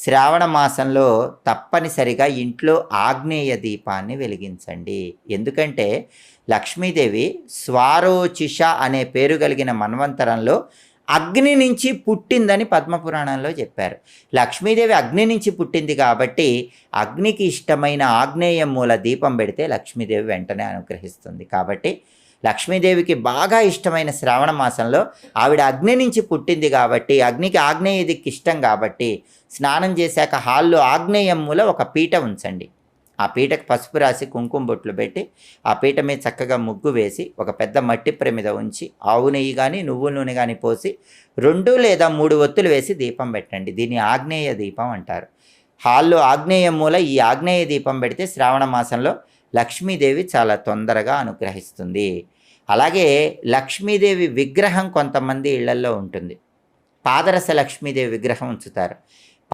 శ్రావణ మాసంలో తప్పనిసరిగా ఇంట్లో ఆగ్నేయ దీపాన్ని వెలిగించండి. ఎందుకంటే లక్ష్మీదేవి స్వారోచిష అనే పేరు కలిగిన మన్వంతరంలో అగ్ని నుంచి పుట్టిందని పద్మపురాణంలో చెప్పారు. లక్ష్మీదేవి అగ్ని నుంచి పుట్టింది కాబట్టి అగ్నికి ఇష్టమైన ఆగ్నేయ మూల దీపం పెడితే లక్ష్మీదేవి వెంటనే అనుగ్రహిస్తుంది. కాబట్టి లక్ష్మీదేవికి బాగా ఇష్టమైన శ్రావణ మాసంలో ఆవిడ అగ్ని నుంచి పుట్టింది కాబట్టి అగ్నికి ఆగ్నేయ దిక్కు ఇష్టం కాబట్టి స్నానం చేశాక హాల్లో ఆగ్నేయం మూల ఒక పీట ఉంచండి. ఆ పీటకు పసుపు రాసి కుంకుమ బొట్లు పెట్టి ఆ పీట మీద చక్కగా ముగ్గు వేసి ఒక పెద్ద మట్టి ప్రమిద ఉంచి ఆవు నెయ్యి కానీ నువ్వుల నూనె కానీ పోసి 2 లేదా 3 ఒత్తులు వేసి దీపం పెట్టండి. దీన్ని ఆగ్నేయ దీపం అంటారు. హాల్లో ఆగ్నేయం మూల ఈ ఆగ్నేయ దీపం పెడితే శ్రావణ మాసంలో లక్ష్మీదేవి చాలా తొందరగా అనుగ్రహిస్తుంది. అలాగే లక్ష్మీదేవి విగ్రహం కొంతమంది ఇళ్లల్లో ఉంటుంది. పాదరస లక్ష్మీదేవి విగ్రహం ఉంచుతారు.